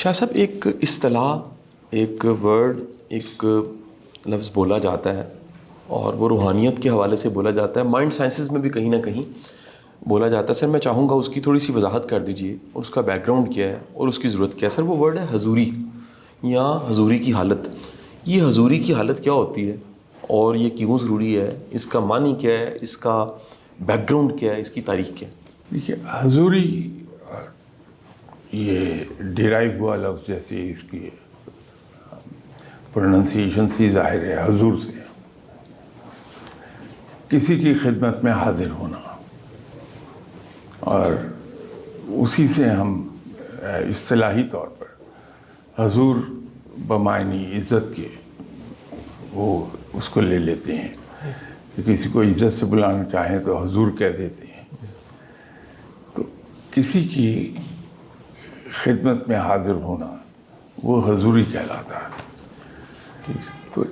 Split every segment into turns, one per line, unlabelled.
شاہ صاحب، ایک اصطلاح، ایک ورڈ، ایک لفظ بولا جاتا ہے اور وہ روحانیت کے حوالے سے بولا جاتا ہے، مائنڈ سائنسز میں بھی کہیں نہ کہیں بولا جاتا ہے۔ سر میں چاہوں گا اس کی تھوڑی سی وضاحت کر دیجئے، اور اس کا بیک گراؤنڈ کیا ہے اور اس کی ضرورت کیا ہے۔ سر وہ ورڈ ہے حضوری یا حضوری کی حالت۔ یہ حضوری کی حالت کیا ہوتی ہے اور یہ کیوں ضروری ہے؟ اس کا معنی کیا ہے؟ اس کا بیک گراؤنڈ کیا ہے؟ اس کی تاریخ کیا ہے؟
دیکھیے، حضوری یہ ڈیرائیو ہوا لفظ، جیسے اس کی پروننسیشن سے ظاہر ہے، حضور سے کسی کی خدمت میں حاضر ہونا، اور اسی سے ہم اصطلاحی طور پر حضور بمعنی عزت کے وہ اس کو لے لیتے ہیں کہ کسی کو عزت سے بلانا چاہیں تو حضور کہہ دیتے ہیں۔ تو کسی کی خدمت میں حاضر ہونا وہ حضوری کہلاتا ہے۔ تو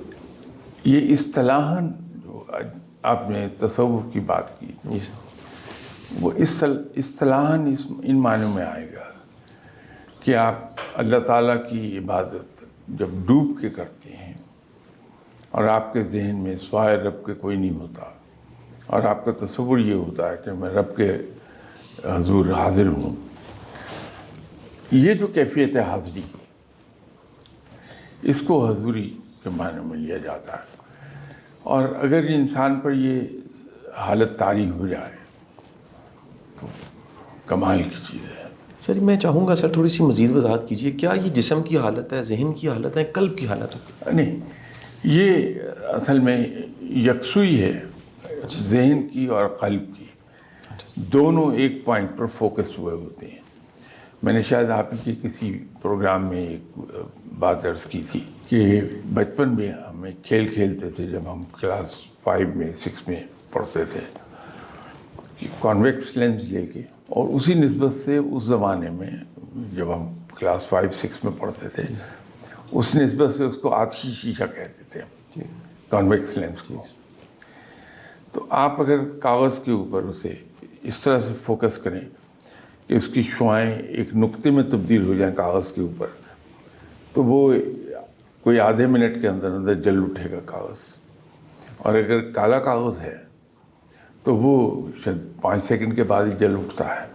یہ اصطلاحاً جو آپ نے تصوف کی بات کی، وہ اصطلاحاً ان معنوں میں آئے گا کہ آپ اللہ تعالیٰ کی عبادت جب ڈوب کے کرتے ہیں اور آپ کے ذہن میں سوائے رب کے کوئی نہیں ہوتا، اور آپ کا تصور یہ ہوتا ہے کہ میں رب کے حضور حاضر ہوں، یہ جو کیفیت ہے حاضری کی، اس کو حضوری کے معنی میں لیا جاتا ہے۔ اور اگر انسان پر یہ حالت طاری ہو جائے تو کمال کی چیز ہے۔
سر میں چاہوں گا سر تھوڑی سی مزید وضاحت کیجیے، کیا یہ جسم کی حالت ہے، ذہن کی حالت ہے، قلب کی حالت ہے؟
نہیں، یہ اصل میں یکسوئی ہے، ذہن کی اور قلب کی، دونوں ایک پوائنٹ پر فوکس ہوئے ہوتے ہیں۔ میں نے شاید آپ ہی کے کسی پروگرام میں ایک بات عرض کی تھی کہ بچپن میں ہمیں کھیل کھیلتے تھے، جب ہم کلاس 5 میں 6 میں پڑھتے تھے، کانویکس لینس لے کے، اور اسی نسبت سے اس زمانے میں جب ہم کلاس 5 6 میں پڑھتے تھے، اس نسبت سے اس کو آتشی شیشہ کہتے تھے، کانویکس لینس کو۔ تو آپ اگر کاغذ کے اوپر اسے اس طرح سے فوکس کریں کہ اس کی شعاعیں ایک نقطے میں تبدیل ہو جائیں کاغذ کے اوپر، تو وہ کوئی آدھے منٹ کے اندر اندر جل اٹھے گا کاغذ۔ اور اگر کالا کاغذ ہے تو وہ شاید 5 سیکنڈ کے بعد ہی جل اٹھتا ہے۔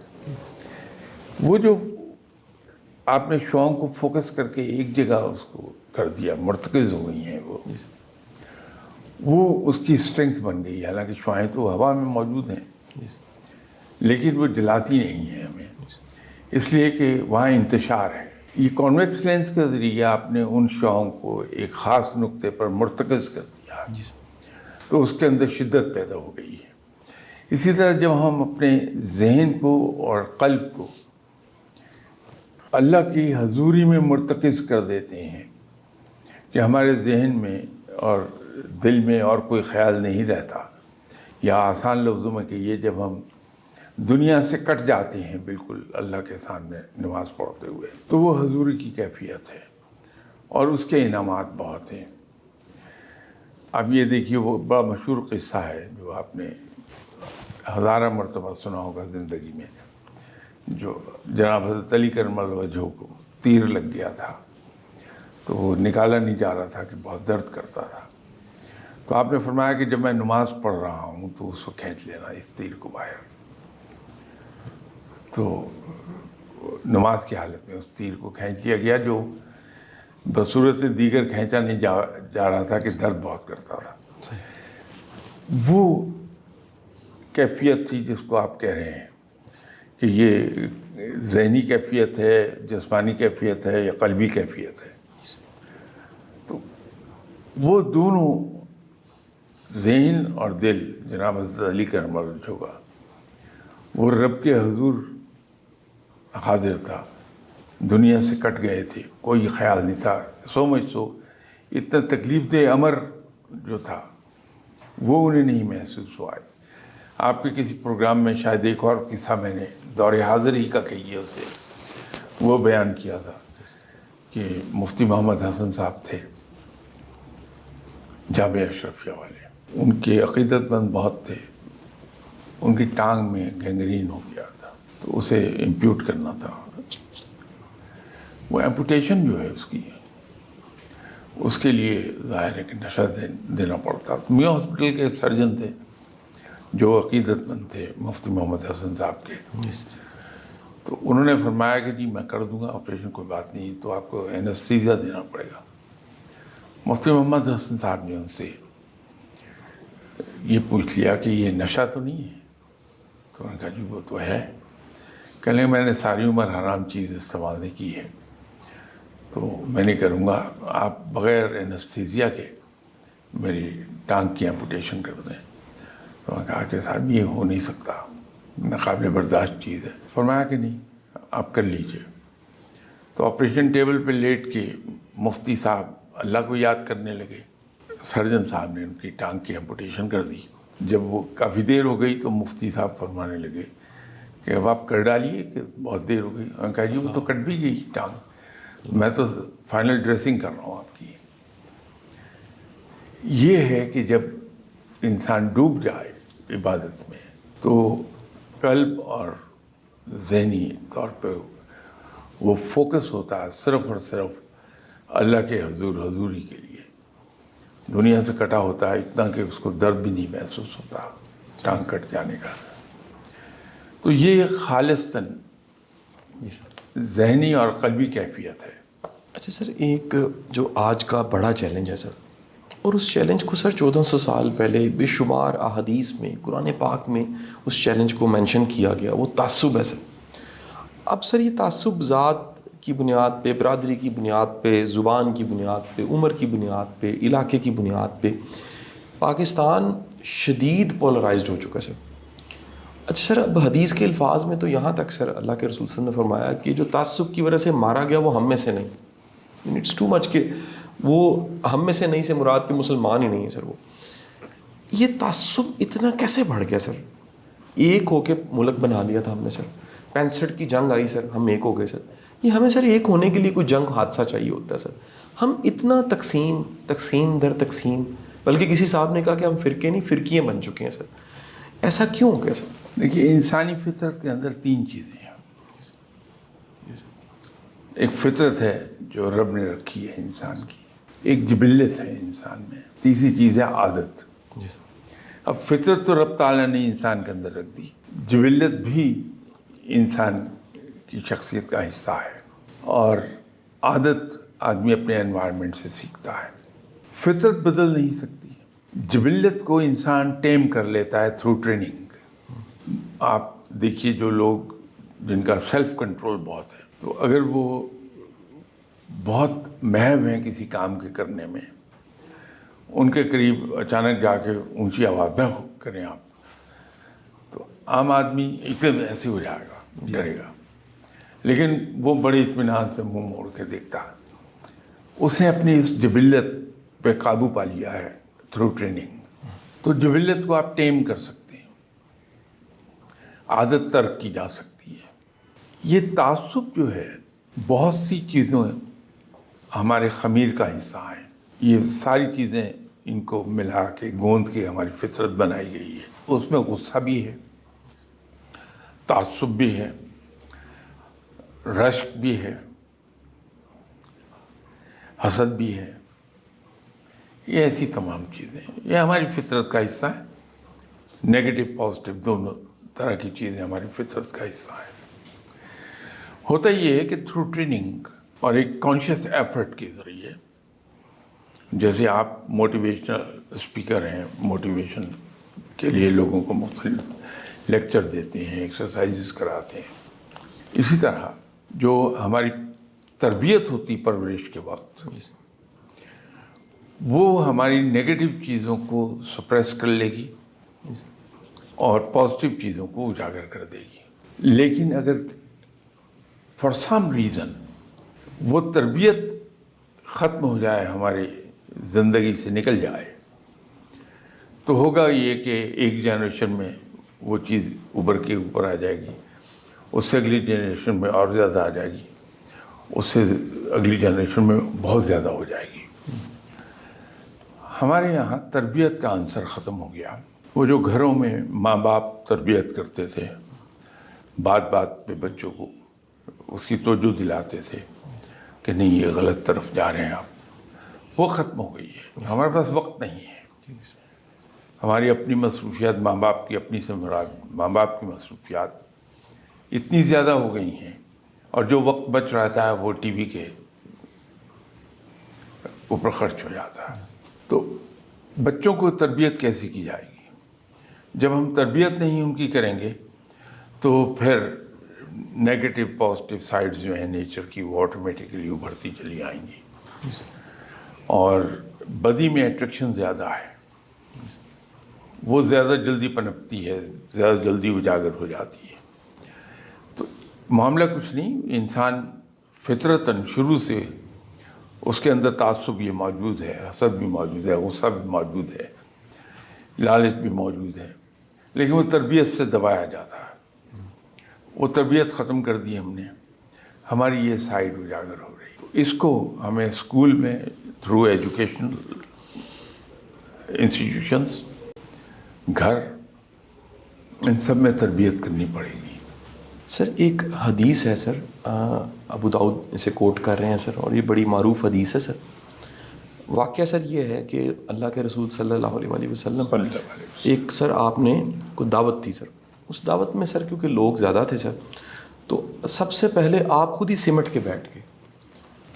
وہ جو آپ نے شعاؤں کو فوکس کر کے ایک جگہ اس کو کر دیا، مرتکز ہو گئی ہیں، وہ اس کی اسٹرینگتھ بن گئی۔ حالانکہ شعاعیں تو ہوا میں موجود ہیں، لیکن وہ جلاتی نہیں ہیں ہمیں، اس لیے کہ وہاں انتشار ہے۔ یہ کانویکس لینس کے ذریعے آپ نے ان شعاؤں کو ایک خاص نقطے پر مرتکز کر دیا، تو اس کے اندر شدت پیدا ہو گئی ہے۔ اسی طرح جب ہم اپنے ذہن کو اور قلب کو اللہ کی حضوری میں مرتکز کر دیتے ہیں کہ ہمارے ذہن میں اور دل میں اور کوئی خیال نہیں رہتا، یا آسان لفظوں میں کہیے جب ہم دنیا سے کٹ جاتے ہیں بالکل اللہ کے سامنے نماز پڑھتے ہوئے، تو وہ حضوری کی کیفیت ہے، اور اس کے انعامات بہت ہیں۔ اب یہ دیکھیے، وہ بڑا مشہور قصہ ہے جو آپ نے ہزارہ مرتبہ سنا ہوگا زندگی میں، جو جناب حضرت علی کرم اللہ وجہہ کو تیر لگ گیا تھا، تو وہ نکالا نہیں جا رہا تھا کہ بہت درد کرتا تھا۔ تو آپ نے فرمایا کہ جب میں نماز پڑھ رہا ہوں تو اس کو کھینچ لینا، اس تیر کو باہر۔ تو نماز کی حالت میں اس تیر کو کھینچ لیا گیا، جو بصورت دیگر کھینچا نہیں جا رہا تھا کہ درد بہت کرتا تھا۔ وہ کیفیت تھی جس کو آپ کہہ رہے ہیں کہ یہ ذہنی کیفیت ہے، جسمانی کیفیت ہے، یا قلبی کیفیت ہے۔ تو وہ دونوں، ذہن اور دل، جناب حضرت علی کرم اللہ وجہہ کا، وہ رب کے حضور حاضر تھا، دنیا سے کٹ گئے تھے، کوئی خیال نہیں تھا، سو مچ سو اتنا تکلیف دہ امر جو تھا وہ انہیں نہیں محسوس ہوا ہے۔ آپ کے کسی پروگرام میں شاید ایک اور قصہ میں نے دور حاضر ہی کا کہیے اسے وہ بیان کیا تھا کہ مفتی محمد حسن صاحب تھے، جامعہ اشرفیہ والے، ان کے عقیدت مند بہت تھے، ان کی ٹانگ میں گینگرین ہو گیا تھا، تو اسے امپیوٹ کرنا تھا۔ وہ ایمپوٹیشن جو ہے اس کی، اس کے لیے ظاہر ہے کہ نشہ دینا پڑتا. میاں ہاسپٹل کے سرجن تھے جو عقیدت مند تھے مفتی محمد حسن صاحب کے. تو انہوں نے فرمایا کہ جی میں کر دوں گا آپریشن، کوئی بات نہیں، تو آپ کو اینستھیزیا دینا پڑے گا. مفتی محمد حسن صاحب نے ان سے یہ پوچھ لیا کہ یہ نشہ تو نہیں ہے؟ تو انہوں نے کہا جی وہ تو ہے. کہنے لگے میں نے ساری عمر حرام چیز استعمال نہیں کی ہے تو میں نہیں کروں گا، آپ بغیر اینستھیزیا کے میری ٹانگ کی ایمپوٹیشن کر دیں. تو میں نے کہا کہ صاحب یہ ہو نہیں سکتا، ناقابل برداشت چیز ہے. فرمایا کہ نہیں آپ کر لیجئے. تو آپریشن ٹیبل پہ لیٹ کے مفتی صاحب اللہ کو یاد کرنے لگے. سرجن صاحب نے ان کی ٹانگ کی ایمپوٹیشن کر دی. جب وہ کافی دیر ہو گئی تو مفتی صاحب فرمانے لگے کہ اب آپ کر ڈالیے کہ بہت دیر ہو گئی. میں نے کہا جی وہ تو کٹ بھی گئی ٹانگ، میں تو فائنل ڈریسنگ کر رہا ہوں آپ کی. یہ ہے کہ جب انسان ڈوب جائے عبادت میں تو قلب اور ذہنی طور پہ وہ فوکس ہوتا ہے صرف اور صرف اللہ کے حضوری کے لیے. دنیا سے کٹا ہوتا ہے اتنا کہ اس کو درد بھی نہیں محسوس ہوتا ٹانگ کٹ جانے کا. تو یہ خالصتاً ذہنی اور قلبی کیفیت ہے.
اچھا سر، ایک جو آج کا بڑا چیلنج ہے سر، اور اس چیلنج کو سر 1400 سال پہلے بے شمار احادیث میں، قرآن پاک میں اس چیلنج کو مینشن کیا گیا، وہ تعصب ہے سر. اب سر یہ تعصب ذات کی بنیاد پہ، برادری کی بنیاد پہ، زبان کی بنیاد پہ، عمر کی بنیاد پہ، علاقے کی بنیاد پہ پاکستان شدید پولرائزڈ ہو چکا ہے سر. اچھا سر، اب حدیث کے الفاظ میں تو یہاں تک سر اللہ کے رسول صلی اللہ علیہ وسلم نے فرمایا کہ جو تعصب کی وجہ سے مارا گیا وہ ہم میں سے نہیں. اٹس ٹو مچ کہ وہ ہم میں سے نہیں سے مراد کہ مسلمان ہی نہیں ہے سر. وہ یہ تعصب اتنا کیسے بڑھ گیا سر؟ ایک ہو کے ملک بنا لیا تھا ہم نے سر. 65 کی جنگ آئی سر، ہم ایک ہو گئے سر. یہ ہمیں سر ایک ہونے کے لیے کوئی جنگ حادثہ چاہیے ہوتا ہے سر. ہم اتنا تقسیم در تقسیم، بلکہ کسی صاحب نے کہا کہ ہم فرقے نہیں فرقیے بن چکے ہیں سر. ایسا کیوں ہو گیا سر؟
دیکھیے انسانی فطرت کے اندر 3 چیزیں ہیں. ایک فطرت ہے جو رب نے رکھی ہے انسان کی، ایک جبلت ہے انسان میں، تیسری چیز ہے عادت.
جی سر.
اب فطرت تو رب تعالیٰ نے انسان کے اندر رکھ دی، جبلت بھی انسان کی شخصیت کا حصہ ہے، اور عادت آدمی اپنے انوائرمنٹ سے سیکھتا ہے. فطرت بدل نہیں سکتی، جبلت کو انسان ٹیم کر لیتا ہے تھرو ٹریننگ. آپ دیکھیے جو لوگ جن کا سیلف کنٹرول بہت ہے، تو اگر وہ بہت محو ہیں کسی کام کے کرنے میں، ان کے قریب اچانک جا کے اونچی آواز میں کریں آپ، تو عام آدمی ایک دم ایسے ہو جائے گا، ڈرے گا. لیکن وہ بڑے اطمینان سے منہ موڑ کے دیکھتا ہے. اس نے اپنی اس جبلت پہ قابو پا لیا ہے تھرو ٹریننگ. تو جبلت کو آپ ٹیم کر سکتے ہیں، عادت ترک کی جا سکتی ہے. یہ تعصب جو ہے بہت سی چیزوں ہمارے خمیر کا حصہ ہیں. یہ ساری چیزیں ان کو ملا کے گوند کے ہماری فطرت بنائی گئی ہے. اس میں غصہ بھی ہے، تعصب بھی ہے، رشک بھی ہے، حسد بھی ہے. یہ ایسی تمام چیزیں یہ ہماری فطرت کا حصہ ہے. نیگیٹو پازیٹیو دونوں طرح کی چیزیں ہماری فطرت کا حصہ ہیں. ہوتا یہ ہے کہ تھرو ٹریننگ اور ایک کانشیس ایفرٹ کے ذریعے، جیسے آپ موٹیویشنل اسپیکر ہیں، موٹیویشن کے لیے لوگوں کو مختلف لیکچر دیتے ہیں، ایکسرسائزز کراتے ہیں، اسی طرح جو ہماری تربیت ہوتی پرورش کے وقت، وہ ہماری نیگیٹو چیزوں کو سپریس کر لے گی اور پازیٹیو چیزوں کو اجاگر کر دے گی. لیکن اگر فار سم ریزن وہ تربیت ختم ہو جائے، ہماری زندگی سے نکل جائے، تو ہوگا یہ کہ ایک جنریشن میں وہ چیز ابھر کے اوپر آ جائے گی، اس سے اگلی جنریشن میں اور زیادہ آ جائے گی، اس سے اگلی جنریشن میں بہت زیادہ ہو جائے گی. ہمارے یہاں تربیت کا عنصر ختم ہو گیا. وہ جو گھروں میں ماں باپ تربیت کرتے تھے، بات بات پہ بچوں کو اس کی توجہ دلاتے تھے، کہ نہیں یہ غلط طرف جا رہے ہیں آپ، وہ ختم ہو گئی ہے. ہمارے پاس وقت نہیں ہے. ہماری اپنی مصروفیات، ماں باپ کی اپنی سے مراد ماں باپ کی مصروفیات اتنی زیادہ ہو گئی ہیں، اور جو وقت بچ رہتا ہے وہ ٹی وی کے اوپر خرچ ہو جاتا ہے. تو بچوں کو تربیت کیسے کی جائے گی؟ جب ہم تربیت نہیں ان کی کریں گے تو پھر نیگیٹو پازیٹیو سائڈز جو ہیں نیچر کی وہ آٹومیٹیکلی ابھرتی چلی آئیں گی، اور بدی میں اٹریکشن زیادہ ہے، وہ زیادہ جلدی پنپتی ہے، زیادہ جلدی اجاگر ہو جاتی ہے. تو معاملہ کچھ نہیں، انسان فطرتاً شروع سے اس کے اندر تعصب یہ موجود ہے، حسد بھی موجود ہے، غصہ بھی موجود ہے، لالچ بھی موجود ہے، لیکن وہ تربیت سے دبایا جاتا ہے. وہ تربیت ختم کر دی ہم نے، ہماری یہ سائڈ اجاگر ہو رہی. اس کو ہمیں اسکول میں تھرو ایجوکیشنل انسٹیٹیوشنس، گھر، ان سب میں تربیت کرنی پڑے گی.
سر ایک حدیث ہے سر، ابو داؤد اسے کوٹ کر رہے ہیں سر، اور یہ بڑی معروف حدیث ہے سر. واقعہ سر یہ ہے کہ اللہ کے رسول صلی اللہ علیہ وآلہ وسلم ایک سر آپ نے کوئی دعوت تھی سر. اس دعوت میں سر کیونکہ لوگ زیادہ تھے سر، تو سب سے پہلے آپ خود ہی سمٹ کے بیٹھ گئے.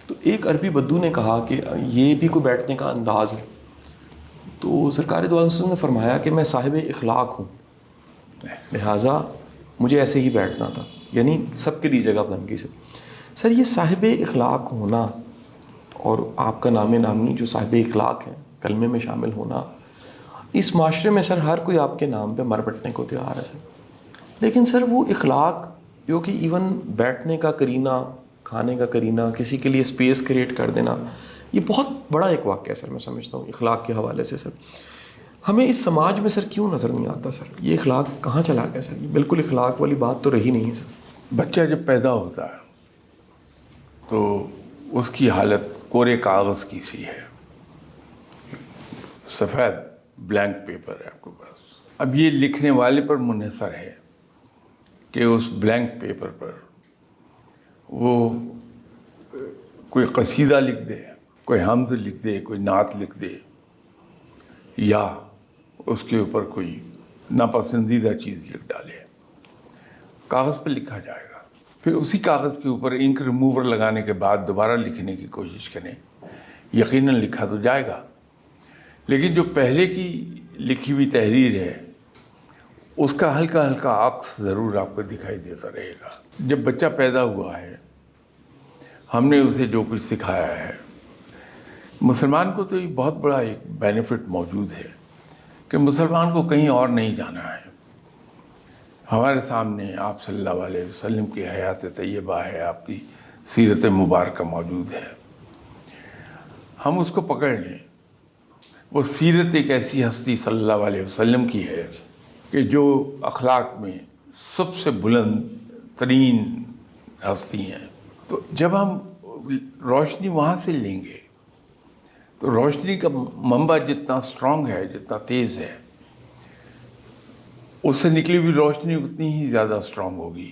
تو ایک عربی بدو نے کہا کہ یہ بھی کوئی بیٹھنے کا انداز ہے. تو سرکار دو عالم صلی اللہ علیہ وسلم نے فرمایا کہ میں صاحب اخلاق ہوں، لہٰذا مجھے ایسے ہی بیٹھنا تھا. یعنی سب کے لیے جگہ بن گئی سر. سر یہ صاحب اخلاق ہونا اور آپ کا نام نامی جو صاحب اخلاق ہے کلمے میں شامل ہونا، اس معاشرے میں سر ہر کوئی آپ کے نام پہ مر بٹنے کو تیار ہے سر. لیکن سر وہ اخلاق جو کہ ایون بیٹھنے کا کرینہ، کھانے کا کرینہ، کسی کے لیے اسپیس کریٹ کر دینا، یہ بہت بڑا ایک واقعہ ہے سر. میں سمجھتا ہوں اخلاق کے حوالے سے سر ہمیں اس سماج میں سر کیوں نظر نہیں آتا سر؟ یہ اخلاق کہاں چلا گیا سر؟ یہ بالکل اخلاق والی بات تو رہی نہیں ہے سر.
بچہ جب پیدا ہوتا ہے تو اس کی حالت کورے کاغذ کی سی ہے، سفید بلینک پیپر ہے آپ کے پاس. اب یہ لکھنے والے پر منحصر ہے کہ اس بلینک پیپر پر وہ کوئی قصیدہ لکھ دے، کوئی حمد لکھ دے، کوئی نعت لکھ دے، یا اس کے اوپر کوئی ناپسندیدہ چیز لکھ ڈالے. کاغذ پہ لکھا جائے گا، پھر اسی کاغذ کے اوپر انک ریموور لگانے کے بعد دوبارہ لکھنے کی کوشش کریں، یقیناً لکھا تو جائے گا، لیکن جو پہلے کی لکھی ہوئی تحریر ہے اس کا ہلکا ہلکا عکس ضرور آپ کو دکھائی دیتا رہے گا. جب بچہ پیدا ہوا ہے ہم نے اسے جو کچھ سکھایا ہے، مسلمان کو تو یہ بہت بڑا ایک بینیفٹ موجود ہے کہ مسلمان کو کہیں اور نہیں جانا ہے. ہمارے سامنے آپ صلی اللہ علیہ وسلم کی حیات طیبہ ہے، آپ کی سیرت مبارکہ موجود ہے. ہم اس کو پکڑ لیں. وہ سیرت ایک ایسی ہستی صلی اللہ علیہ وسلم کی ہے کہ جو اخلاق میں سب سے بلند ترین ہستی ہیں. تو جب ہم روشنی وہاں سے لیں گے تو روشنی کا منبع جتنا سٹرونگ ہے، جتنا تیز ہے، اس سے نکلی ہوئی روشنی اتنی ہی زیادہ سٹرونگ ہوگی.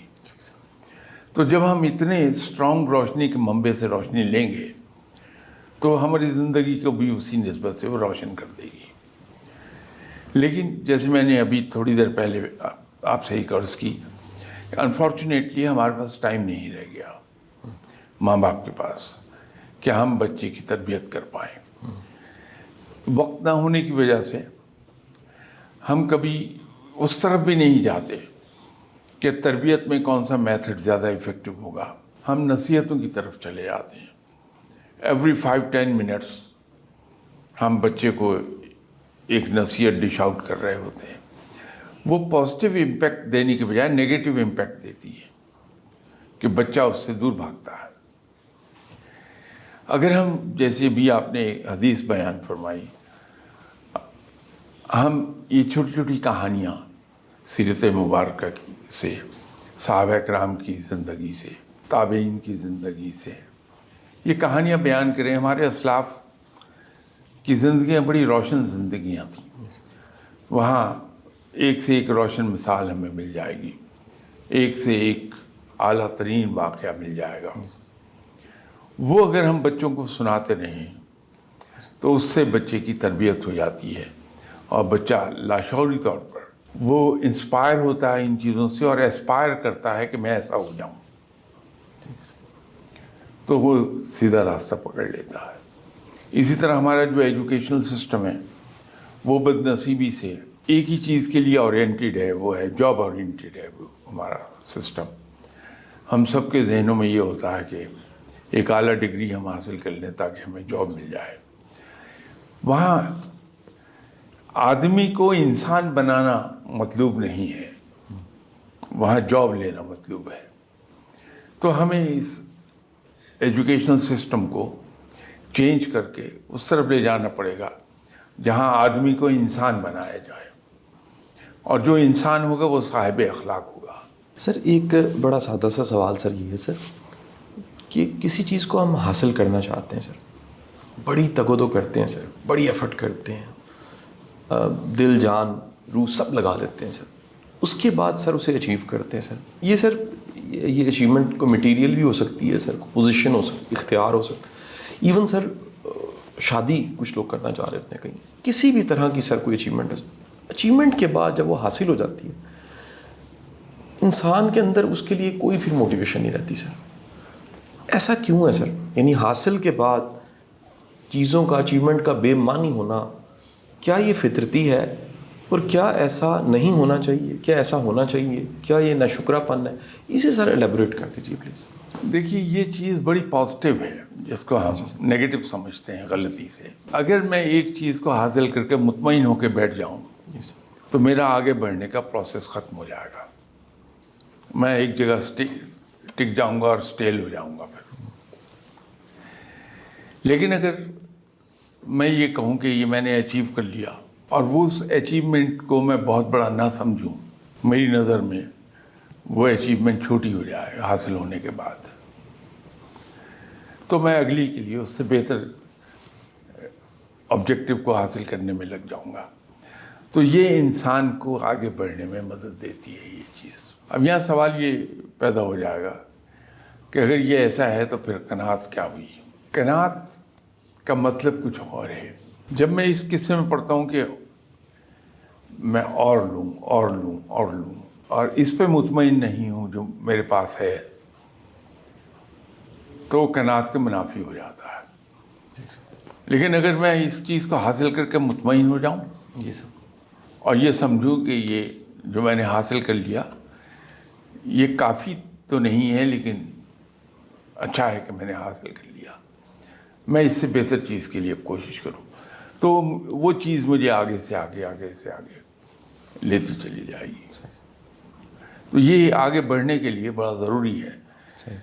تو جب ہم اتنے سٹرونگ روشنی کے منبع سے روشنی لیں گے تو ہماری زندگی کو بھی اسی نسبت سے وہ روشن کر دے گی. لیکن جیسے میں نے ابھی تھوڑی دیر پہلے آپ سے ایک عرض کی، انفارچونیٹلی ہمارے پاس ٹائم نہیں رہ گیا ماں باپ کے پاس کہ ہم بچے کی تربیت کر پائیں. وقت نہ ہونے کی وجہ سے ہم کبھی اس طرف بھی نہیں جاتے کہ تربیت میں کون سا میتھڈ زیادہ ایفیکٹو ہوگا. ہم نصیحتوں کی طرف چلے جاتے ہیں. ایوری 5-10 منٹس ہم بچے کو ایک نصیحت ڈش آؤٹ کر رہے ہوتے ہیں. وہ پازیٹیو امپیکٹ دینے کے بجائے نیگیٹو امپیکٹ دیتی ہے کہ بچہ اس سے دور بھاگتا ہے. اگر ہم جیسے بھی آپ نے حدیث بیان فرمائی، ہم یہ چھوٹی چھوٹی کہانیاں سیرت مبارکہ سے، صحابہ کرام کی زندگی سے، تابعین کی زندگی سے یہ کہانیاں بیان کریں. ہمارے اسلاف کی زندگیاں بڑی روشن زندگیاں تھیں. وہاں ایک سے ایک روشن مثال ہمیں مل جائے گی، ایک سے ایک اعلیٰ ترین واقعہ مل جائے گا. وہ اگر ہم بچوں کو سناتے رہیں تو اس سے بچے کی تربیت ہو جاتی ہے اور بچہ لاشعوری طور پر وہ انسپائر ہوتا ہے ان چیزوں سے اور ایسپائر کرتا ہے کہ میں ایسا ہو جاؤں، تو وہ سیدھا راستہ پکڑ لیتا ہے۔ اسی طرح ہمارا جو ایجوکیشنل سسٹم ہے وہ بد نصیبی سے ایک ہی چیز کے لیے اورینٹیڈ ہے، وہ ہے جاب اورینٹیڈ ہے وہ ہمارا سسٹم۔ ہم سب کے ذہنوں میں یہ ہوتا ہے کہ ایک اعلیٰ ڈگری ہم حاصل کر لیں تاکہ ہمیں جاب مل جائے۔ وہاں آدمی کو انسان بنانا مطلوب نہیں ہے، وہاں جاب لینا مطلوب ہے۔ تو ہمیں اس ایجوکیشنل سسٹم کو چینج کر کے اس طرف لے جانا پڑے گا جہاں آدمی کو انسان بنایا جائے، اور جو انسان ہوگا وہ صاحب اخلاق ہوگا۔
سر ایک بڑا سادہ سا سوال سر یہ ہے سر کہ کسی چیز کو ہم حاصل کرنا چاہتے ہیں سر، بڑی تگ و دو کرتے ہیں سر، بڑی ایفرٹ کرتے ہیں، دل جان روح سب لگا دیتے ہیں سر، اس کے بعد سر اسے اچیو کرتے ہیں سر۔ یہ سر یہ اچیومنٹ کو مٹیریل بھی ہو سکتی ہے سر، پوزیشن ہو سکتی، اختیار ہو سکتا، ایون سر شادی کچھ لوگ کرنا چاہ رہے ہیں، کہیں کسی بھی طرح کی سر کوئی اچیومنٹ ہے سر، اچیومنٹ کے بعد جب وہ حاصل ہو جاتی ہے انسان کے اندر اس کے لیے کوئی پھر موٹیویشن نہیں رہتی سر۔ ایسا کیوں ہے سر؟ یعنی حاصل کے بعد چیزوں کا اچیومنٹ کا بے معنی ہونا، کیا یہ فطرتی ہے اور کیا ایسا نہیں ہونا چاہیے؟ کیا ایسا ہونا چاہیے؟ کیا یہ ناشکرا پن ہے؟ اسے سر ایلیبوریٹ کر دیجیے پلیز۔
دیکھیے یہ چیز بڑی پازیٹیو ہے جس کو ہم نیگیٹو سمجھتے ہیں غلطی سے۔ اگر میں ایک چیز کو حاصل کر کے مطمئن ہو کے بیٹھ جاؤں تو میرا آگے بڑھنے کا پروسیس ختم ہو جائے گا، میں ایک جگہ ٹک جاؤں گا اور اسٹیل ہو جاؤں گا پھر۔ لیکن اگر میں یہ کہوں کہ یہ میں نے اچیو کر لیا اور وہ اس اچیومنٹ کو میں بہت بڑا نہ سمجھوں، میری نظر میں وہ اچیومنٹ چھوٹی ہو جائے حاصل ہونے کے بعد، تو میں اگلی کے لیے اس سے بہتر آبجیکٹیو کو حاصل کرنے میں لگ جاؤں گا۔ تو یہ انسان کو آگے بڑھنے میں مدد دیتی ہے یہ چیز۔ اب یہاں سوال یہ پیدا ہو جائے گا کہ اگر یہ ایسا ہے تو پھر قناعت کیا ہوئی؟ قناعت کا مطلب کچھ اور ہے۔ جب میں اس قصے میں پڑھتا ہوں کہ میں اور لوں اور لوں اور لوں اور اس پہ مطمئن نہیں ہوں جو میرے پاس ہے، تو قناعت کے منافی ہو جاتا ہے۔ لیکن اگر میں اس چیز کو حاصل کر کے مطمئن ہو جاؤں
جی سر،
اور یہ سمجھوں کہ یہ جو میں نے حاصل کر لیا یہ کافی تو نہیں ہے لیکن اچھا ہے کہ میں نے حاصل کر لیا، میں اس سے بہتر چیز کے لیے کوشش کروں، تو وہ چیز مجھے آگے سے آگے آگے سے آگے لیتی چلی جائے گی۔ تو یہ آگے بڑھنے کے لیے بڑا ضروری ہے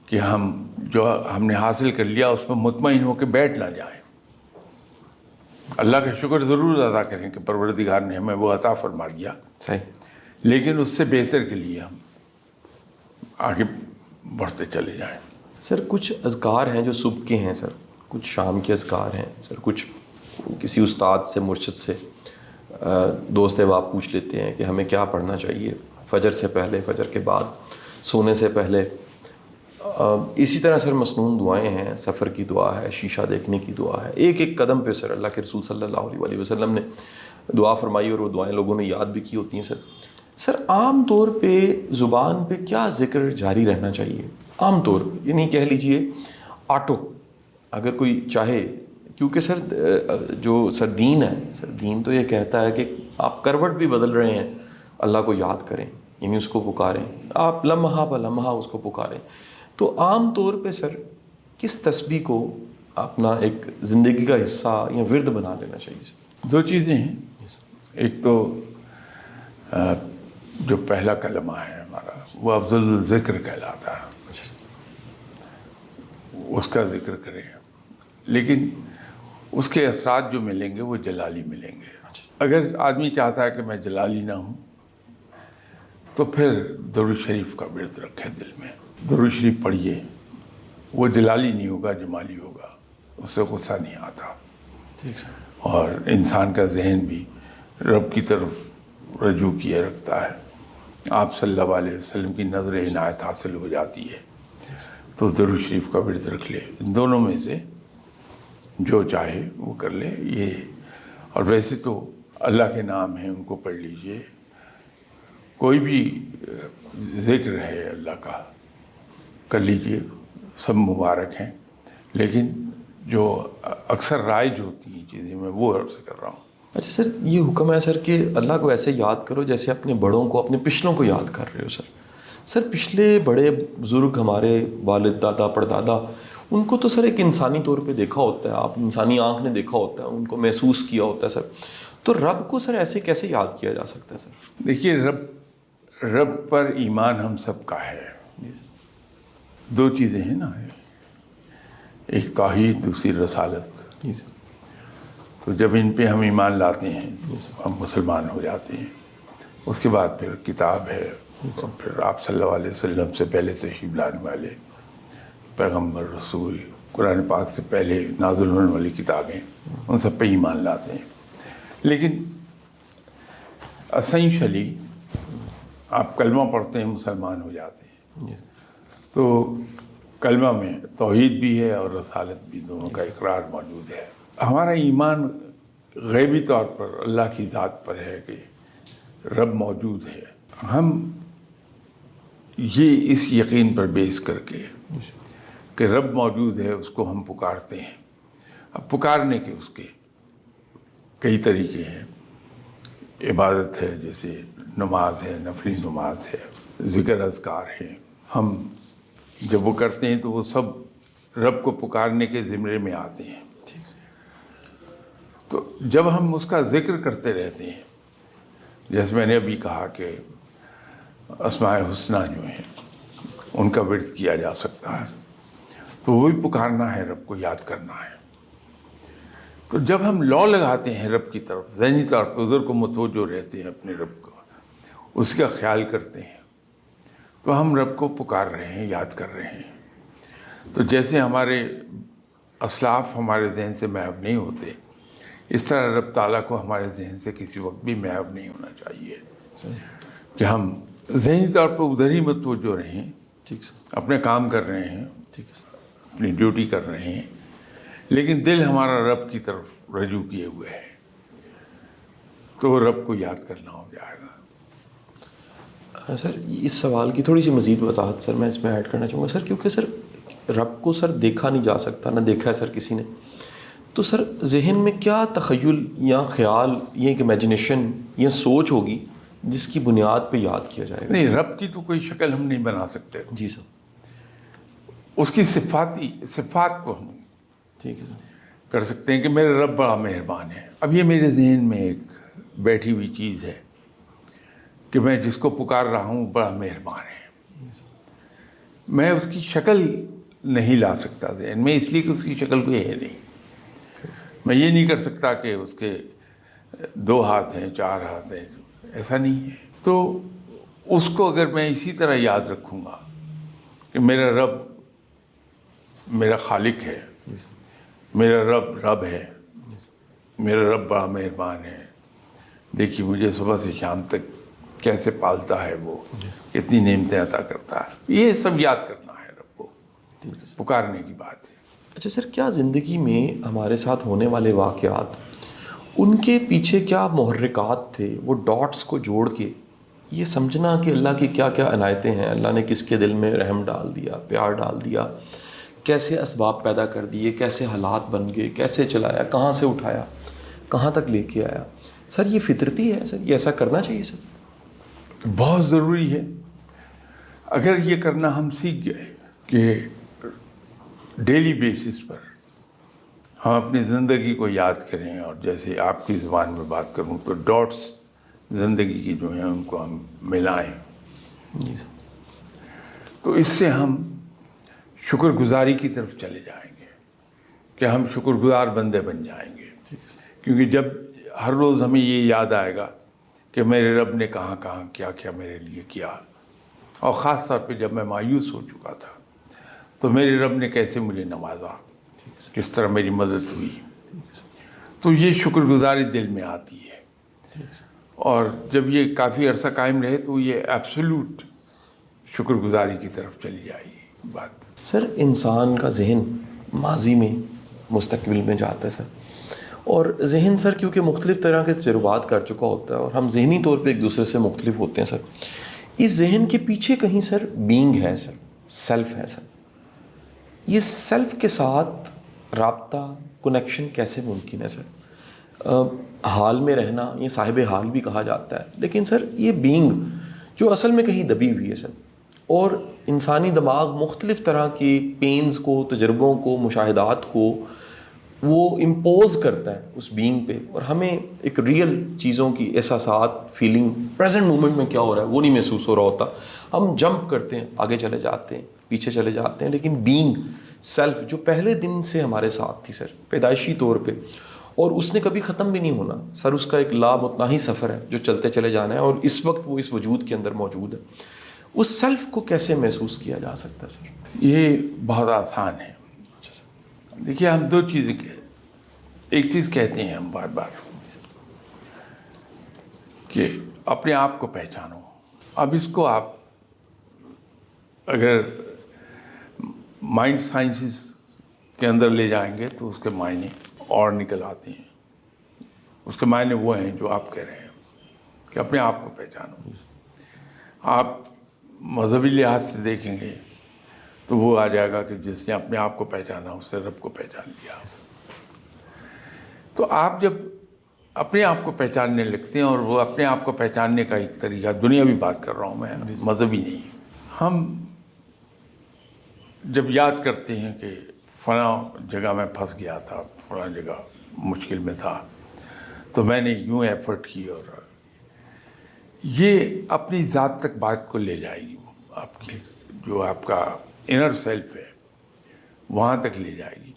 کہ ہم نے حاصل کر لیا اس میں مطمئن ہو کے بیٹھ نہ جائیں۔ اللہ کا شکر ضرور ادا کریں کہ پروردگار نے ہمیں وہ عطا فرما دیا، لیکن اس سے بہتر کے لیے ہم آگے بڑھتے چلے جائیں۔
سر کچھ اذکار ہیں جو صبح کے ہیں سر، کچھ شام کے اذکار ہیں سر، کچھ کسی استاد سے مرشد سے دوست احباب پوچھ لیتے ہیں کہ ہمیں کیا پڑھنا چاہیے فجر سے پہلے، فجر کے بعد، سونے سے پہلے۔ اسی طرح سر مسنون دعائیں ہیں، سفر کی دعا ہے، شیشہ دیکھنے کی دعا ہے، ایک ایک قدم پہ سر اللہ کے رسول صلی اللہ علیہ وآلہ وسلم نے دعا فرمائی اور وہ دعائیں لوگوں نے یاد بھی کی ہوتی ہیں سر۔ سر عام طور پہ زبان پہ کیا ذکر جاری رہنا چاہیے عام طور پہ؟ یعنی کہہ لیجئے آٹو اگر کوئی چاہے، کیونکہ سر جو سر دین ہے سر، دین تو یہ کہتا ہے کہ آپ کروٹ بھی بدل رہے ہیں اللہ کو یاد کریں، یعنی اس کو پکاریں، آپ لمحہ بہ لمحہ اس کو پکاریں۔ تو عام طور پہ سر کس تسبیح کو اپنا ایک زندگی کا حصہ یا ورد بنا لینا چاہیے سر؟
دو چیزیں ہیں، ایک تو جو پہلا کلمہ ہے ہمارا وہ افضل الذکر کہلاتا ہے، اس کا ذکر کریں، لیکن اس کے اثرات جو ملیں گے وہ جلالی ملیں گے۔ اگر آدمی چاہتا ہے کہ میں جلالی نہ ہوں تو پھر درود شریف کا ورد رکھے دل میں، درود شریف پڑھیے، وہ جلالی نہیں ہوگا، جمالی ہوگا، اس سے غصہ نہیں آتا،
ٹھیک سر،
اور انسان کا ذہن بھی رب کی طرف رجوع کیے رکھتا ہے، آپ صلی اللہ علیہ وسلم کی نظر عنایت حاصل ہو جاتی ہے۔ تو درود شریف کا ورد رکھ لے. ان دونوں میں سے جو چاہے وہ کر لے. یہ اور ویسے تو اللہ کے نام ہیں ان کو پڑھ لیجئے. کوئی بھی ذکر ہے اللہ کا کر لیجئے, سب مبارک ہیں, لیکن جو اکثر رائج ہوتی ہیں چیزیں میں وہ عرض کر رہا ہوں.
اچھا سر, یہ حکم ہے سر کہ اللہ کو ایسے یاد کرو جیسے اپنے بڑوں کو, اپنے پچھلوں کو یاد کر رہے ہو. سر پچھلے بڑے بزرگ ہمارے والد دادا پردادا, ان کو تو سر ایک انسانی طور پہ دیکھا ہوتا ہے, آپ انسانی آنکھ نے دیکھا ہوتا ہے, ان کو محسوس کیا ہوتا ہے سر. تو رب کو سر ایسے کیسے یاد کیا جا سکتا ہے سر؟
دیکھیے رب پر ایمان ہم سب کا ہے. دو چیزیں ہیں نا, ایک توحید, دوسری رسالت.
جی سر.
تو جب ان پہ ہم ایمان لاتے ہیں تو ہم مسلمان ہو جاتے ہیں. اس کے بعد پھر کتاب ہے, اور پھر آپ صلی اللہ علیہ وسلم سے پہلے تشریف لانے والے پیغمبر, رسول, قرآن پاک سے پہلے نازل ہونے والی کتابیں, ان سب پہ ایمان لاتے ہیں. لیکن اسینشلی آپ کلمہ پڑھتے ہیں مسلمان ہو جاتے ہیں. تو کلمہ میں توحید بھی ہے اور رسالت بھی, دونوں کا اقرار موجود ہے. ہمارا ایمان غیبی طور پر اللہ کی ذات پر ہے کہ رب موجود ہے. ہم یہ اس یقین پر بیس کر کے کہ رب موجود ہے اس کو ہم پکارتے ہیں. اب پکارنے کے اس کے کئی طریقے ہیں. عبادت ہے, جیسے نماز ہے, نفلی نماز ہے, ذکر اذکار ہے. ہم جب وہ کرتے ہیں تو وہ سب رب کو پکارنے کے زمرے میں آتے ہیں. تو جب ہم اس کا ذکر کرتے رہتے ہیں, جیسے میں نے ابھی کہا کہ اسماء حسنہ جو ہیں ان کا ورد کیا جا سکتا ہے, تو وہ بھی پکارنا ہے, رب کو یاد کرنا ہے. تو جب ہم لو لگاتے ہیں رب کی طرف, ذہنی طور پر ادھر کو متوجہ رہتے ہیں اپنے رب کو, اس کا خیال کرتے ہیں, تو ہم رب کو پکار رہے ہیں, یاد کر رہے ہیں. تو جیسے ہمارے اسلاف ہمارے ذہن سے محو نہیں ہوتے, اس طرح رب تعالیٰ کو ہمارے ذہن سے کسی وقت بھی محو نہیں ہونا چاہیے کہ ہم ذہنی طور پر ادھر ہی متوجہ رہیں.
ٹھیک سر.
اپنے کام کر رہے ہیں,
ٹھیک ہے سر.
اپنی ڈیوٹی کر رہے ہیں, لیکن دل ہمارا رب کی طرف رجوع کیے ہوئے ہے, تو رب کو یاد کرنا ہو جائے گا.
سر اس سوال کی تھوڑی سی مزید وضاحت سر میں اس میں ایڈ کرنا چاہوں گا سر, کیونکہ سر رب کو سر دیکھا نہیں جا سکتا, نہ دیکھا ہے سر کسی نے. تو سر ذہن میں کیا تخیل یا خیال یا ایک امیجنیشن یا سوچ ہوگی جس کی بنیاد پہ یاد کیا جائے گا؟
نہیں, رب کی تو کوئی شکل ہم نہیں بنا سکتے.
جی سر.
اس کی صفات کو ہم
ٹھیک ہے سر.
کر سکتے ہیں کہ میرے رب بڑا مہربان ہے. اب یہ میرے ذہن میں ایک بیٹھی ہوئی چیز ہے کہ میں جس کو پکار رہا ہوں بڑا مہربان ہے. میں اس کی شکل نہیں لا سکتا ذہن میں, اس لیے کہ اس کی شکل کوئی ہے نہیں. میں یہ نہیں کر سکتا کہ اس کے 2 ہاتھ ہیں, 4 ہاتھ ہیں, ایسا نہیں ہے. تو اس کو اگر میں اسی طرح یاد رکھوں گا کہ میرا رب میرا خالق ہے, میرا رب ہے, میرا رب بڑا مہربان ہے, دیکھیے مجھے صبح سے شام تک کیسے پالتا ہے, وہ کتنی نعمتیں عطا کرتا ہے, یہ سب یاد کرنا ہے رب کو, پکارنے کی بات ہے.
اچھا سر, کیا زندگی میں ہمارے ساتھ ہونے والے واقعات, ان کے پیچھے کیا محرکات تھے, وہ ڈاٹس کو جوڑ کے یہ سمجھنا کہ اللہ کی کیا کیا عنایتیں ہیں, اللہ نے کس کے دل میں رحم ڈال دیا, پیار ڈال دیا, کیسے اسباب پیدا کر دیے, کیسے حالات بن گئے, کیسے چلایا, کہاں سے اٹھایا, کہاں تک لے کے آیا. سر یہ فطرتی ہے سر, یہ ایسا کرنا چاہیے سر؟
بہت ضروری ہے. اگر یہ کرنا ہم سیکھ گئے کہ ڈیلی بیسس پر ہم اپنی زندگی کو یاد کریں, اور جیسے آپ کی زبان میں بات کروں تو ڈاٹس زندگی کی جو ہیں ان کو ہم ملائیں,
جی سر,
تو اس سے ہم شکر گزاری کی طرف چلے جائیں گے کہ ہم شکر گزار بندے بن جائیں گے. کیونکہ جب ہر روز ہمیں یہ یاد آئے گا کہ میرے رب نے کہاں کہاں کیا کیا میرے لیے کیا, اور خاص طور پہ جب میں مایوس ہو چکا تھا تو میرے رب نے کیسے مجھے نوازا, کس طرح میری مدد ہوئی, تو یہ شکر گزاری دل میں آتی ہے. اور جب یہ کافی عرصہ قائم رہے تو یہ ایبسولوٹ شکر گزاری کی طرف چلی جائے گی بات.
سر انسان کا ذہن ماضی میں مستقبل میں جاتا ہے سر، اور ذہن سر کیونکہ مختلف طرح کے تجربات کر چکا ہوتا ہے اور ہم ذہنی طور پہ ایک دوسرے سے مختلف ہوتے ہیں سر، اس ذہن کے پیچھے کہیں سر بینگ ہے سر، سیلف ہے سر. یہ سیلف کے ساتھ رابطہ کنیکشن کیسے ممکن ہے سر؟ حال میں رہنا، یہ صاحب حال بھی کہا جاتا ہے، لیکن سر یہ بینگ جو اصل میں کہیں دبی ہوئی ہے سر، اور انسانی دماغ مختلف طرح کی پینز کو، تجربوں کو، مشاہدات کو وہ امپوز کرتا ہے اس بینگ پہ، اور ہمیں ایک ریئل چیزوں کی احساسات، فیلنگ، پریزنٹ مومنٹ میں کیا ہو رہا ہے وہ نہیں محسوس ہو رہا ہوتا. ہم جمپ کرتے ہیں، آگے چلے جاتے ہیں، پیچھے چلے جاتے ہیں، لیکن بینگ سیلف جو پہلے دن سے ہمارے ساتھ تھی سر پیدائشی طور پہ، اور اس نے کبھی ختم بھی نہیں ہونا سر، اس کا ایک لامتناہی سفر ہے جو چلتے چلے جانا ہے، اور اس وقت وہ اس وجود کے اندر موجود ہے. اس سیلف کو کیسے محسوس کیا جا سکتا ہے سر؟
یہ بہت آسان ہے. دیکھیے ہم دو چیزیں ایک چیز کہتے ہیں ہم بار بار کہ اپنے آپ کو پہچانو. اب اس کو آپ اگر مائنڈ سائنسز کے اندر لے جائیں گے تو اس کے معنی اور نکل آتے ہیں. اس کے معنی وہ ہیں جو آپ کہہ رہے ہیں کہ اپنے آپ کو پہچانو. آپ مذہبی لحاظ سے دیکھیں گے تو وہ آ جائے گا کہ جس نے اپنے آپ کو پہچانا اس نے رب کو پہچان لیا. تو آپ جب اپنے آپ کو پہچاننے لگتے ہیں، اور وہ اپنے آپ کو پہچاننے کا ایک طریقہ، دنیاوی بات کر رہا ہوں میں، مذہبی نہیں. ہم جب یاد کرتے ہیں کہ فلاں جگہ میں پھنس گیا تھا، فلاں جگہ مشکل میں تھا، تو میں نے یوں ایفرٹ کی، اور یہ اپنی ذات تک بات کو لے جائے گی. وہ آپ کی جو آپ کا انر سیلف ہے وہاں تک لے جائے گی.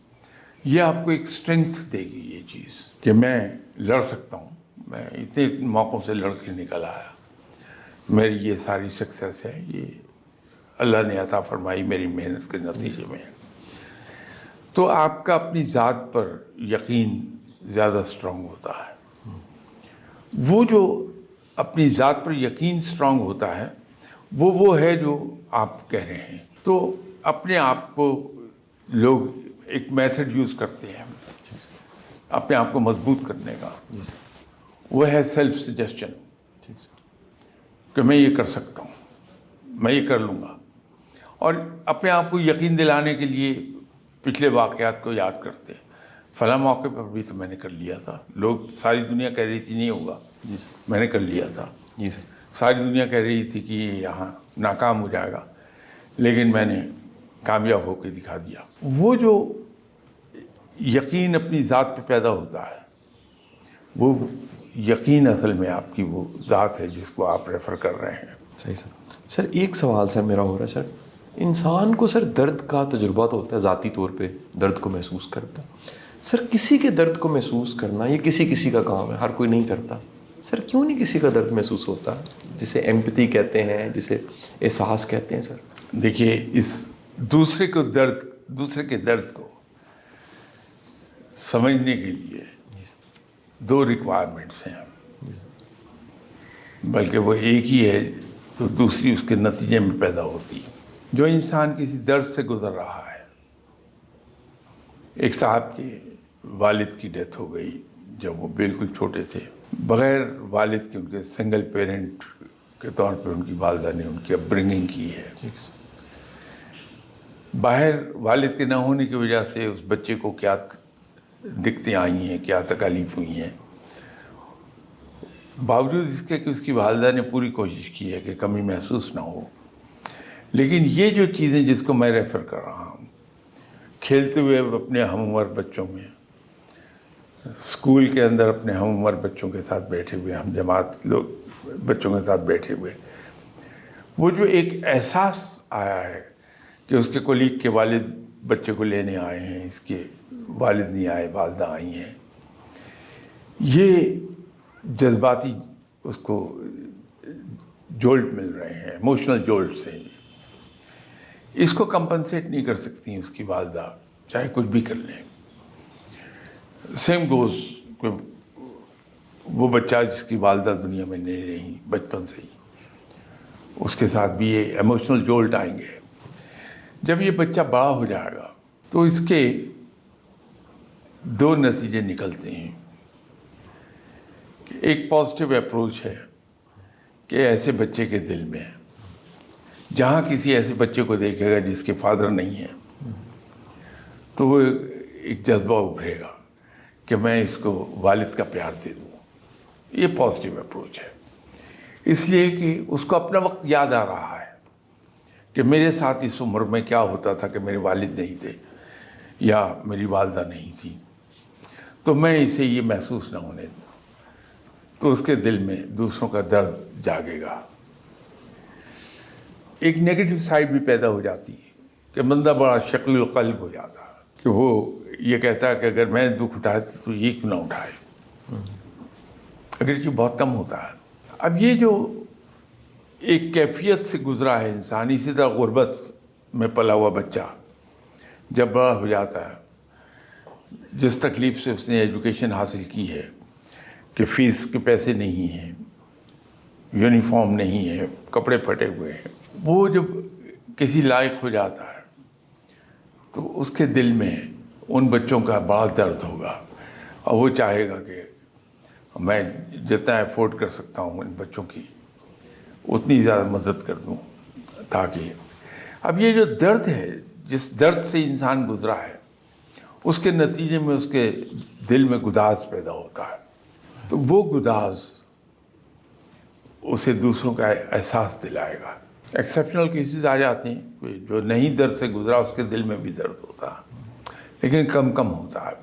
یہ آپ کو ایک اسٹرینتھ دے گی یہ چیز کہ میں لڑ سکتا ہوں. میں اتنے موقعوں سے لڑ کے نکل آیا، میری یہ ساری سکسیس ہے، یہ اللہ نے عطا فرمائی میری محنت کے نتیجے میں. تو آپ کا اپنی ذات پر یقین زیادہ اسٹرانگ ہوتا ہے. وہ جو اپنی ذات پر یقین اسٹرانگ ہوتا ہے وہ ہے جو آپ کہہ رہے ہیں. تو اپنے آپ کو لوگ ایک میتھڈ یوز کرتے ہیں اپنے آپ کو مضبوط کرنے کا، وہ ہے سیلف سجیسچن، کہ میں یہ کر سکتا ہوں، میں یہ کر لوں گا. اور اپنے آپ کو یقین دلانے کے لیے پچھلے واقعات کو یاد کرتے ہیں. فلاں موقع پر بھی تو میں نے کر لیا تھا، لوگ ساری دنیا کہہ رہی تھی نہیں ہوگا،
جی سر.
میں نے کر لیا تھا.
جی سر.
ساری دنیا کہہ رہی تھی کہ یہ یہاں ناکام ہو جائے گا، لیکن میں نے کامیاب ہو کے دکھا دیا. وہ جو یقین اپنی ذات پہ پیدا ہوتا ہے، وہ یقین اصل میں آپ کی وہ ذات ہے جس کو آپ ریفر کر رہے ہیں.
صحیح سر. سر ایک سوال سر میرا ہو رہا ہے سر، انسان کو سر درد کا تجربہ تو ہوتا ہے، ذاتی طور پہ درد کو محسوس کرتا ہے. سر کسی کے درد کو محسوس کرنا یہ کسی کا کام ہے، ہر کوئی نہیں کرتا. سر کیوں نہیں کسی کا درد محسوس ہوتا، جسے ایمپتھی کہتے ہیں، جسے احساس کہتے ہیں سر؟
دیکھیے اس دوسرے کے درد کو سمجھنے کے لیے دو ریکوائرمنٹس ہیں، بلکہ وہ ایک ہی ہے تو دوسری اس کے نتیجے میں پیدا ہوتی. جو انسان کسی درد سے گزر رہا ہے، ایک صاحب کے والد کی ڈیتھ ہو گئی جب وہ بالکل چھوٹے تھے، بغیر والد کے، ان کے سنگل پیرنٹ کے طور پہ ان کی والدہ نے ان کی اپ برنگنگ کی ہے. باہر والد کے نہ ہونے کی وجہ سے اس بچے کو کیا دقتیں آئی ہیں، کیا تکالیف ہوئی ہیں. باوجود اس کے کہ اس کی والدہ نے پوری کوشش کی ہے کہ کمی محسوس نہ ہو. لیکن یہ جو چیزیں جس کو میں ریفر کر رہا ہوں، کھیلتے ہوئے اپنے ہم عمر بچوں میں، اسکول کے اندر اپنے ہم عمر بچوں کے ساتھ بیٹھے ہوئے، ہم جماعت لوگ بچوں کے ساتھ بیٹھے ہوئے، وہ جو ایک احساس آیا ہے کہ اس کے کولیگ کے والد بچے کو لینے آئے ہیں، اس کے والد نہیں آئے، والدہ آئی ہیں، یہ جذباتی اس کو جولٹ مل رہے ہیں، ایموشنل جولٹس ہیں. اس کو کمپنسیٹ نہیں کر سکتی اس کی والدہ، چاہے کچھ بھی کر لیں. سیم گوز وہ بچہ جس کی والدہ دنیا میں نہیں رہی بچپن سے ہی، اس کے ساتھ بھی یہ ایموشنل جولٹ آئیں گے. جب یہ بچہ بڑا ہو جائے گا تو اس کے دو نتیجے نکلتے ہیں. ایک پازیٹیو اپروچ ہے کہ ایسے بچے کے دل میں جہاں کسی ایسے بچے کو دیکھے گا جس کے فادر نہیں ہے تو وہ ایک جذبہ ابھرے گا کہ میں اس کو والد کا پیار دے دوں. یہ پازیٹیو اپروچ ہے، اس لیے کہ اس کو اپنا وقت یاد آ رہا ہے کہ میرے ساتھ اس عمر میں کیا ہوتا تھا کہ میرے والد نہیں تھے یا میری والدہ نہیں تھی، تو میں اسے یہ محسوس نہ ہونے دوں. تو اس کے دل میں دوسروں کا درد جاگے گا. ایک نیگیٹو سائڈ بھی پیدا ہو جاتی ہے کہ بندہ بڑا شکل القلب ہو جاتا ہے کہ وہ یہ کہتا ہے کہ اگر میں دکھ اٹھائے تو یہ کیوں نہ اٹھائے، اگرچہ بہت کم ہوتا ہے. اب یہ جو ایک کیفیت سے گزرا ہے انسان، اسی طرح غربت میں پلا ہوا بچہ جب بڑا ہو جاتا ہے، جس تکلیف سے اس نے ایجوکیشن حاصل کی ہے کہ فیس کے پیسے نہیں ہیں، یونیفارم نہیں ہے، کپڑے پھٹے ہوئے ہیں، وہ جب کسی لائق ہو جاتا ہے تو اس کے دل میں ان بچوں کا بڑا درد ہوگا اور وہ چاہے گا کہ میں جتنا افورڈ کر سکتا ہوں ان بچوں کی اتنی زیادہ مدد کر دوں تاکہ. اب یہ جو درد ہے، جس درد سے انسان گزرا ہے، اس کے نتیجے میں اس کے دل میں گداز پیدا ہوتا ہے. تو وہ گداز اسے دوسروں کا احساس دلائے گا. ایکسیپشنل کیسز آ جاتے ہیں کہ جو نہیں درد سے گزرا اس کے دل میں بھی درد ہوتا ہے، لیکن کم ہوتا ہے.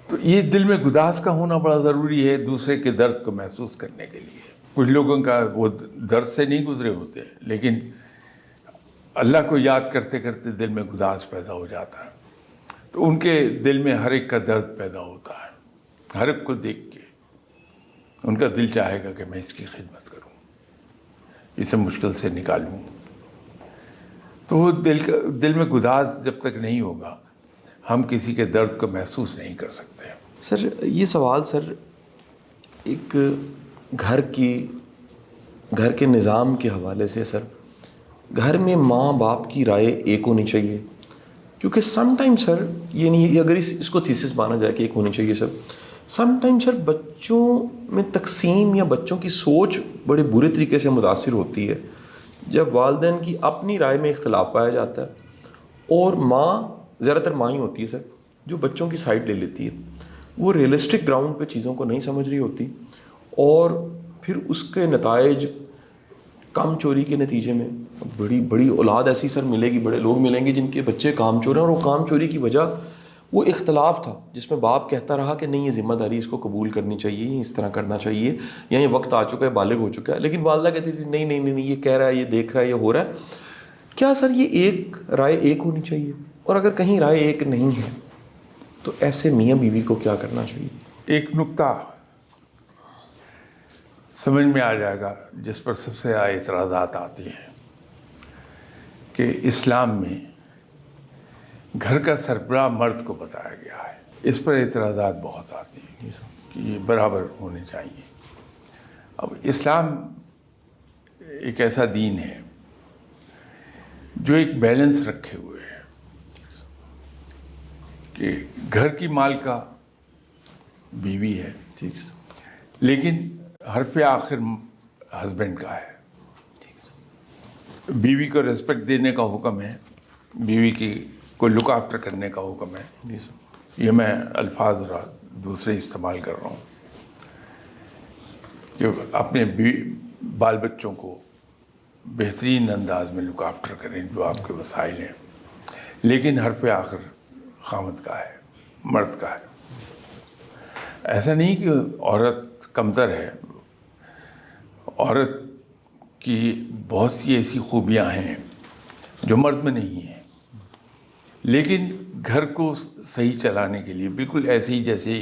تو یہ دل میں گداز کا ہونا بڑا ضروری ہے دوسرے کے درد کو محسوس کرنے کے لیے. کچھ لوگوں کا وہ درد سے نہیں گزرے ہوتے لیکن اللہ کو یاد کرتے کرتے دل میں گداز پیدا ہو جاتا ہے، تو ان کے دل میں ہر ایک کا درد پیدا ہوتا ہے. ہر ایک کو دیکھ کے ان کا دل چاہے گا کہ میں اس کی خدمت کروں، اسے مشکل سے نکالوں. تو وہ دل میں گداز جب تک نہیں ہوگا ہم کسی کے درد کو محسوس نہیں کر سکتے.
سر یہ سوال سر ایک گھر کے نظام کے حوالے سے، سر گھر میں ماں باپ کی رائے ایک ہونی چاہیے، کیونکہ سم ٹائم سر یہ نہیں، اگر اس کو تھیسس مانا جائے کہ ایک ہونی چاہیے سر، سم ٹائم سر بچوں میں تقسیم یا بچوں کی سوچ بڑے برے طریقے سے متاثر ہوتی ہے جب والدین کی اپنی رائے میں اختلاف پایا جاتا ہے اور ماں، زیادہ تر ماں ہی ہوتی ہے سر جو بچوں کی سائڈ لے لیتی ہے. وہ ریئلسٹک گراؤنڈ پہ چیزوں کو نہیں سمجھ رہی ہوتی اور پھر اس کے نتائج کام چوری کے نتیجے میں بڑی اولاد ایسی سر ملے گی، بڑے لوگ ملیں گے جن کے بچے کام چور ہیں، اور وہ کام چوری کی وجہ وہ اختلاف تھا جس میں باپ کہتا رہا کہ نہیں یہ ذمہ داری اس کو قبول کرنی چاہیے، اس طرح کرنا چاہیے، یا یہ وقت آ چکا ہے، بالغ ہو چکا ہے. لیکن والدہ کہتی تھی نہیں یہ کہہ رہا ہے، یہ دیکھ رہا ہے، یہ ہو رہا ہے. کیا سر یہ ایک رائے ایک ہونی چاہیے؟ اور اگر کہیں رائے ایک نہیں ہے تو ایسے میاں بیوی کو کیا کرنا چاہیے؟
ایک نکتہ سمجھ میں آ جائے گا جس پر سب سے زیادہ اعتراضات آتے ہیں کہ اسلام میں گھر کا سربراہ مرد کو بتایا گیا ہے. اس پر اعتراضات بہت آتے ہیں کہ یہ برابر ہونے چاہیے. اب اسلام ایک ایسا دین ہے جو ایک بیلنس رکھے ہوئے ہے کہ گھر کی مالکہ بیوی ہے،
ٹھیک ہے،
لیکن حرف آخر ہسبینڈ کا ہے. بیوی کو ریسپیکٹ دینے کا حکم ہے، بیوی کی کو لک آفٹر کرنے کا حکم ہے. یہ میں الفاظ دوسرے استعمال کر رہا ہوں کہ اپنے بال بچوں کو بہترین انداز میں لک آفٹر کریں جو آپ کے وسائل ہیں، لیکن حرف آخر خاوند کا ہے، مرد کا ہے. ایسا نہیں کہ عورت کمتر ہے، عورت کی بہت سی ایسی خوبیاں ہیں جو مرد میں نہیں ہیں، لیکن گھر کو صحیح چلانے کے لیے بالکل ایسے ہی جیسے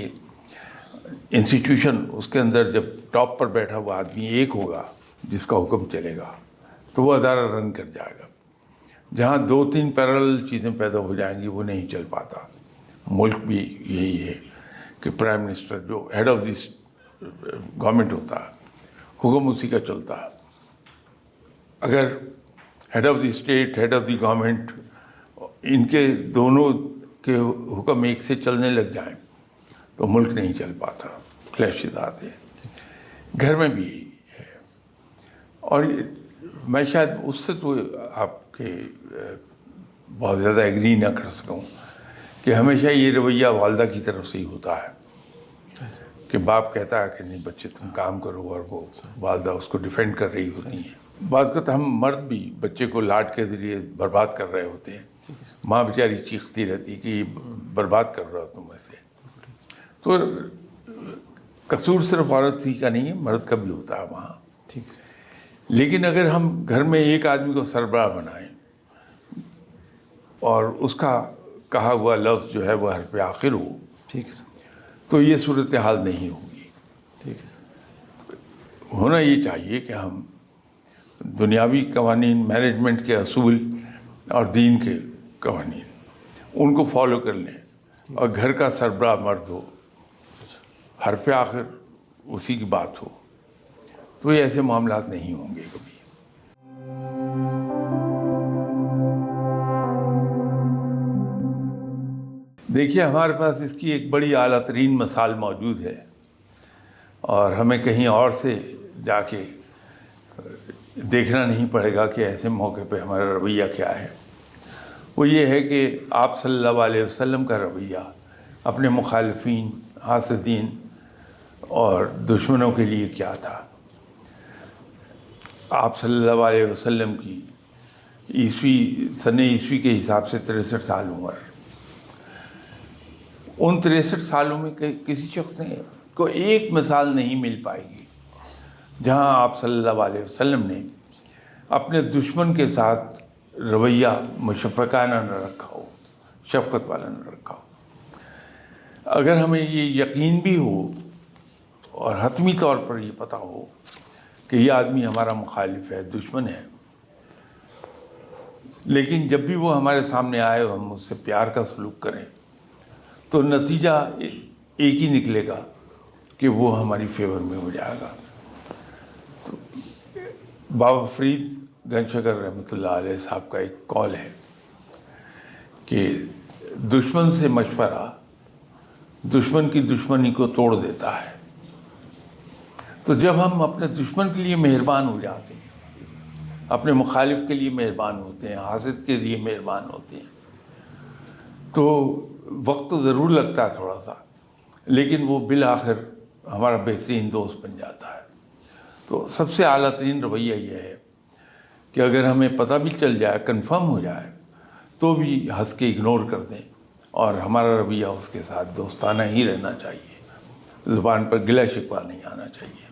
انسٹیٹیوشن، اس کے اندر جب ٹاپ پر بیٹھا ہوا آدمی ایک ہوگا جس کا حکم چلے گا تو وہ ادارہ رن کر جائے گا. جہاں 2-3 پیرالل چیزیں پیدا ہو جائیں گی وہ نہیں چل پاتا. ملک بھی یہی ہے کہ پرائم منسٹر جو ہیڈ آف دس گورنمنٹ ہوتا ہے، حکم اسی کا چلتا ہے. اگر head of the state, head of the government, ان کے دونوں کے حکم ایک سے چلنے لگ جائیں تو ملک نہیں چل پاتا، کلیشز آتے ہیں۔ گھر میں بھی یہی ہے، اور میں شاید اس سے تو آپ کے بہت زیادہ ایگری نہ کر سکوں کہ ہمیشہ یہ رویہ والدہ کی طرف سے ہی ہوتا ہے کہ باپ کہتا ہے کہ نہیں بچے تم کام کرو، اور وہ والدہ اس کو ڈیفینڈ کر رہی ہوتی ہیں۔ بعض اوقات ہم مرد بھی بچے کو لاڈ کے ذریعے برباد کر رہے ہوتے ہیں، ماں بیچاری چیختی رہتی کہ یہ برباد کر رہا ہو تم ایسے۔ تو قصور صرف عورت ہی کا نہیں ہے، مرد کا بھی ہوتا ہے وہاں۔ لیکن اگر ہم گھر میں ایک آدمی کو سربراہ بنائیں اور اس کا کہا ہوا لفظ جو ہے وہ حرف آخر ہو، تو یہ صورتحال نہیں ہوگی۔ ہونا یہ چاہیے کہ ہم دنیاوی قوانین، مینجمنٹ کے اصول اور دین کے قوانین ان کو فالو کر لیں، اور گھر کا سربراہ مرد ہو، حرف آخر اسی کی بات ہو، تو یہ ایسے معاملات نہیں ہوں گے کبھی۔ دیکھیے ہمارے پاس اس کی ایک بڑی اعلیٰ ترین مثال موجود ہے، اور ہمیں کہیں اور سے جا کے دیکھنا نہیں پڑے گا کہ ایسے موقع پہ ہمارا رویہ کیا ہے۔ وہ یہ ہے کہ آپ صلی اللہ علیہ وسلم کا رویہ اپنے مخالفین، حاسدین اور دشمنوں کے لیے کیا تھا۔ آپ صلی اللہ علیہ وسلم کی سن عیسوی کے حساب سے 63 سال عمر۔ ان 63 سالوں میں کسی شخص کو ایک مثال نہیں مل پائے گی جہاں آپ صلی اللہ علیہ وسلم نے اپنے دشمن کے ساتھ رویہ مشفقانہ نہ رکھا ہو، شفقت والا نہ رکھا ہو۔ اگر ہمیں یہ یقین بھی ہو اور حتمی طور پر یہ پتہ ہو کہ یہ آدمی ہمارا مخالف ہے، دشمن ہے، لیکن جب بھی وہ ہمارے سامنے آئے اور ہم اس سے پیار کا سلوک کریں تو نتیجہ ایک ہی نکلے گا کہ وہ ہماری فیور میں ہو جائے گا۔ تو بابا فرید گنج شکر رحمۃ اللہ علیہ صاحب کا ایک قول ہے کہ دشمن سے مشورہ دشمن کی دشمنی کو توڑ دیتا ہے۔ تو جب ہم اپنے دشمن کے لیے مہربان ہو جاتے ہیں، اپنے مخالف کے لیے مہربان ہوتے ہیں، حاسد کے لیے مہربان ہوتے ہیں، تو وقت تو ضرور لگتا ہے تھوڑا سا، لیکن وہ بالآخر ہمارا بہترین دوست بن جاتا ہے۔ تو سب سے اعلیٰ ترین رویہ یہ ہے کہ اگر ہمیں پتہ بھی چل جائے، کنفرم ہو جائے، تو بھی ہنس کے اگنور کر دیں، اور ہمارا رویہ اس کے ساتھ دوستانہ ہی رہنا چاہیے، زبان پر گلہ شکوہ نہیں آنا چاہیے۔